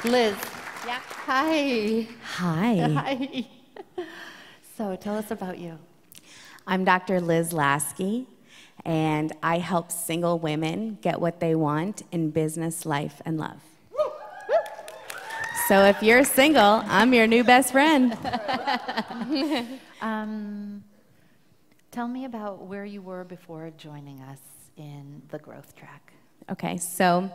Liz. Yeah. Hi. Hi. Hi. So tell us about you. I'm Dr. Liz Lasky, and I help single women get what they want in business, life, and love. So if you're single, I'm your new best friend. Tell me about where you were before joining us in the growth track. Okay, so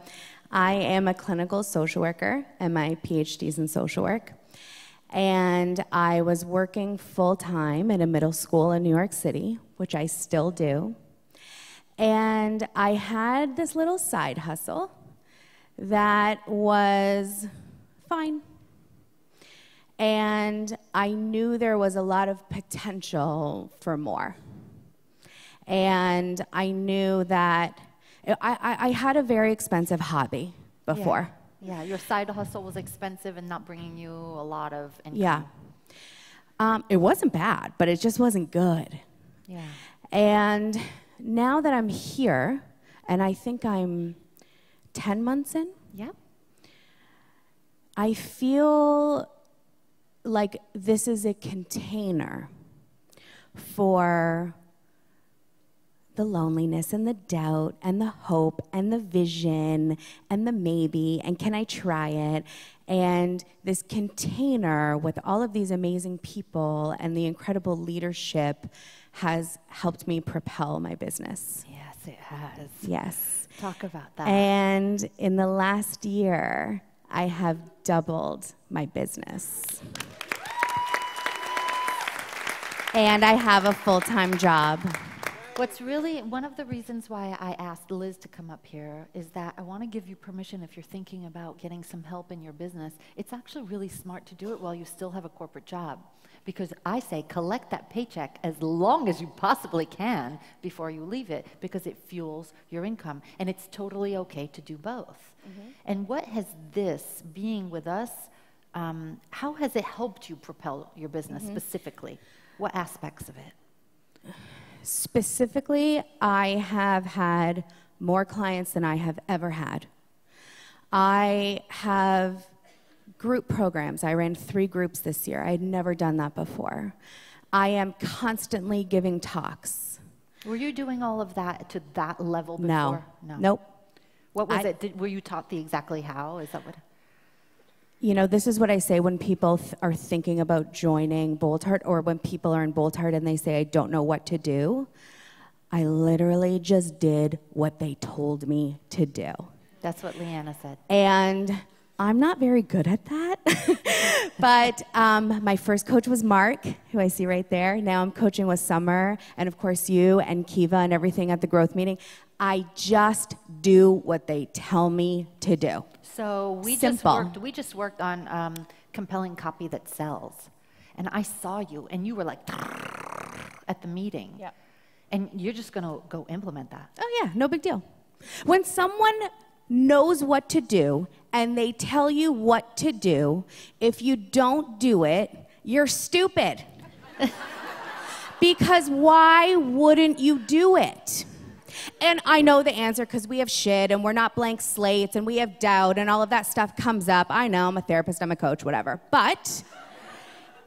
I am a clinical social worker, and my PhD's in social work. And I was working full-time in a middle school in New York City, which I still do. And I had this little side hustle that was fine. And I knew there was a lot of potential for more. And I knew that I had a very expensive hobby before. Yeah, your side hustle was expensive and not bringing you a lot of income. Yeah. It wasn't bad, but it just wasn't good. Yeah. And now that I'm here, and I think I'm 10 months in, Yeah. I feel like this is a container for the loneliness and the doubt and the hope and the vision and the maybe and can I try it, and this container with all of these amazing people and the incredible leadership has helped me propel my business. Yes, it has. Yes. Talk about that. And in the last year, I have doubled my business. And I have a full-time job. What's really, one of the reasons why I asked Liz to come up here is that I want to give you permission, if you're thinking about getting some help in your business, it's actually really smart to do it while you still have a corporate job. Because I say collect that paycheck as long as you possibly can before you leave it, because it fuels your income. And it's totally okay to do both. Mm-hmm. And what has this, being with us, how has it helped you propel your business specifically? What aspects of it? Specifically, I have had more clients than I have ever had. I have group programs. I ran 3 groups this year. I had never done that before. I am constantly giving talks. Were you doing all of that to that level before? No. Nope. What was it? Were you taught exactly how? Is that what? You know, this is what I say when people are thinking about joining Boldheart, or when people are in Boldheart and they say, I don't know what to do. I literally just did what they told me to do. That's what Leanna said. And I'm not very good at that. But my first coach was Mark, who I see right there. Now I'm coaching with Summer, and of course you and Kiva and everything at the growth meeting. I just do what they tell me to do. So we just worked on compelling copy that sells. And I saw you, and you were like at the meeting. Yep. And you're just going to go implement that. Oh, yeah, no big deal. When someone knows what to do and they tell you what to do, if you don't do it, you're stupid. Because why wouldn't you do it? And I know the answer, because we have shit and we're not blank slates and we have doubt and all of that stuff comes up. I know, I'm a therapist, I'm a coach, whatever. But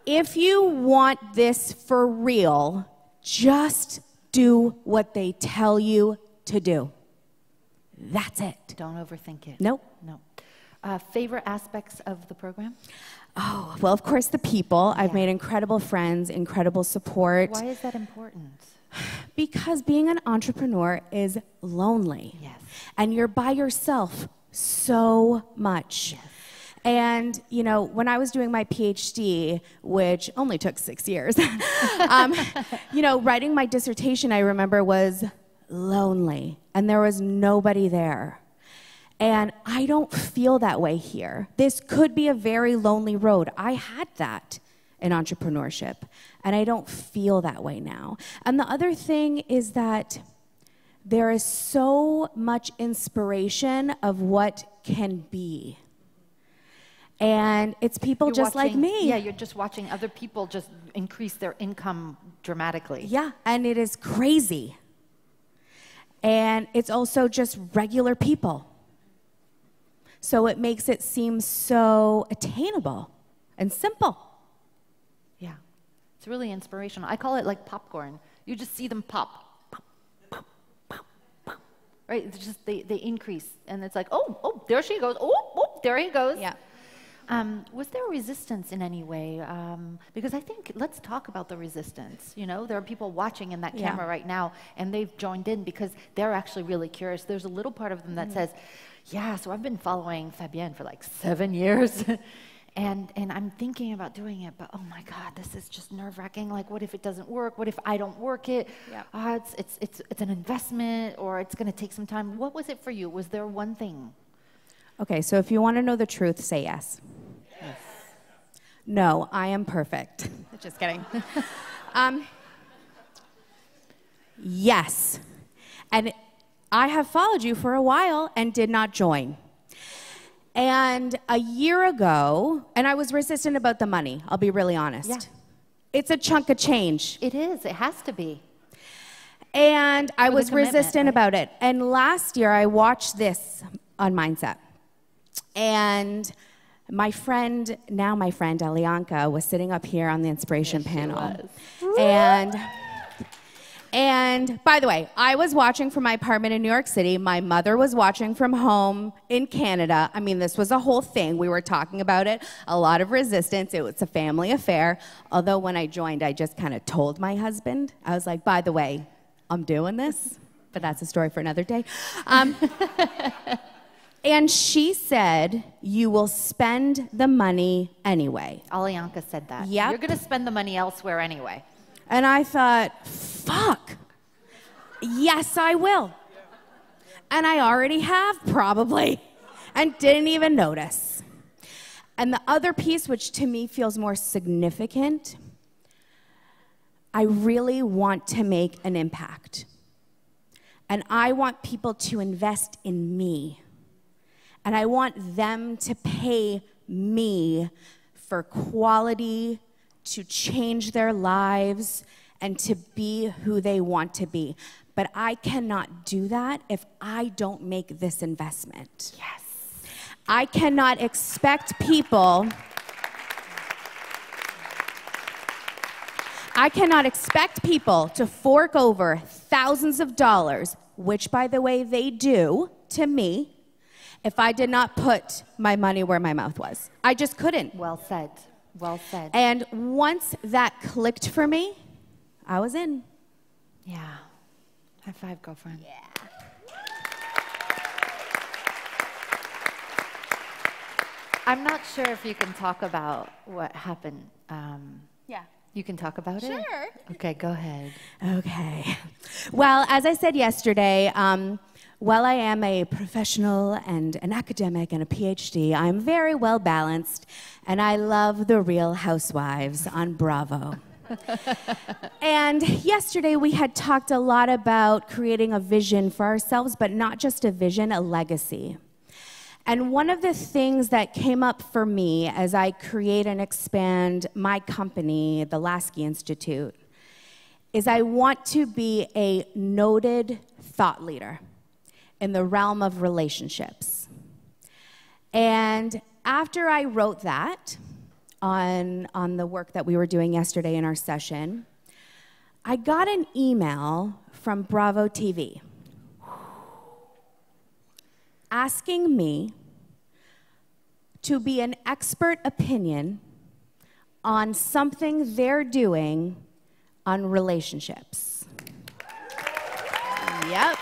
if you want this for real, just do what they tell you to do. That's it. Don't overthink it. Nope. No. Favorite aspects of the program? Oh, well, of course, the people. I've made incredible friends, incredible support. Why is that important? Because being an entrepreneur is lonely. Yes. And you're by yourself so much. Yes. And, you know, when I was doing my PhD, which only took 6 years, you know, writing my dissertation, I remember, was lonely. And there was nobody there. And I don't feel that way here. This could be a very lonely road. I had that in entrepreneurship, and I don't feel that way now. And the other thing is that there is so much inspiration of what can be. And it's people just like me. Yeah, you're just watching other people just increase their income dramatically. Yeah, and it is crazy. And it's also just regular people. So it makes it seem so attainable and simple. Yeah. It's really inspirational. I call it like popcorn. You just see them pop. Pop, pop, pop, pop. Right? It's just they increase. And it's like, oh, there she goes. Oh, there he goes. Yeah. Was there resistance in any way? Because I think, let's talk about the resistance. You know, there are people watching in that camera right now, and they've joined in because they're actually really curious. There's a little part of them that says, yeah, so I've been following Fabienne for like 7 years. And I'm thinking about doing it, but oh my God, this is just nerve-wracking. Like, what if it doesn't work? What if I don't work it? Yeah. It's an investment, or it's going to take some time. What was it for you? Was there one thing? Okay, so if you want to know the truth, say yes. Yes. No, I am perfect. Just kidding. Yes. And I have followed you for a while and did not join. And a year ago, and I was resistant about the money, I'll be really honest. Yeah. It's a chunk of change. It is. It has to be. And I was resistant right? about it. And last year, I watched this on Mindset. And my friend Alianka, was sitting up here on the inspiration panel. And by the way, I was watching from my apartment in New York City. My mother was watching from home in Canada. I mean, this was a whole thing. We were talking about it. A lot of resistance. It was a family affair. Although when I joined, I just kind of told my husband. I was like, by the way, I'm doing this. But that's a story for another day. And she said, you will spend the money anyway. Alianka said that. Yep. You're going to spend the money elsewhere anyway. And I thought, fuck, yes, I will. And I already have, probably, and didn't even notice. And the other piece, which to me feels more significant, I really want to make an impact. And I want people to invest in me. And I want them to pay me for quality, to change their lives, and to be who they want to be. But I cannot do that if I don't make this investment. Yes. I cannot expect people... to fork over thousands of dollars, which, by the way, they do to me, if I did not put my money where my mouth was. I just couldn't. Well said. Well said. And once that clicked for me, I was in. Yeah. High five, girlfriend. Yeah. I'm not sure if you can talk about what happened. Yeah. You can talk about it? Sure. Okay, go ahead. Okay. Well, as I said yesterday, while I am a professional and an academic and a PhD, I'm very well balanced, and I love The Real Housewives on Bravo. And yesterday we had talked a lot about creating a vision for ourselves, but not just a vision, a legacy. And one of the things that came up for me as I create and expand my company, the Lasky Institute, is I want to be a noted thought leader in the realm of relationships. And after I wrote that on the work that we were doing yesterday in our session, I got an email from Bravo TV asking me to be an expert opinion on something they're doing on relationships. Yep.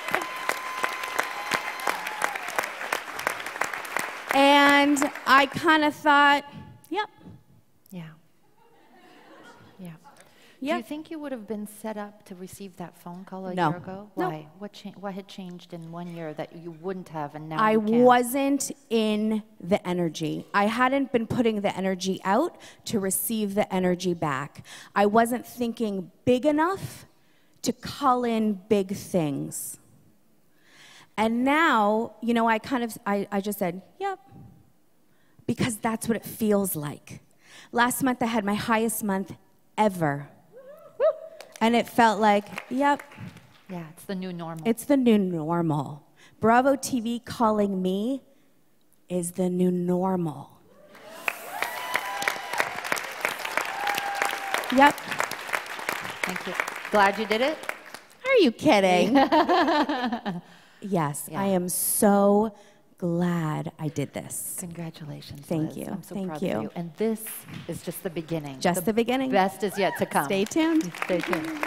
And I kind of thought, yep. Yeah. Yeah. Do Yep. you think you would have been set up to receive that phone call a No. year ago? No. Why? What had changed in 1 year that you wouldn't have, and now I you can? wasn't in the energy. I hadn't been putting the energy out to receive the energy back. I wasn't thinking big enough to call in big things. And now, you know, I just said, yep, because that's what it feels like. Last month I had my highest month ever. And it felt like, yep. Yeah, it's the new normal. It's the new normal. Bravo TV calling me is the new normal. Yep. Thank you. Glad you did it? Are you kidding? Yes, Yeah. I am so glad I did this. Congratulations, Thank Liz. you. I'm so Thank proud you. of you. And this is just the beginning. Just the beginning. Best is yet to come. Stay tuned. Stay tuned.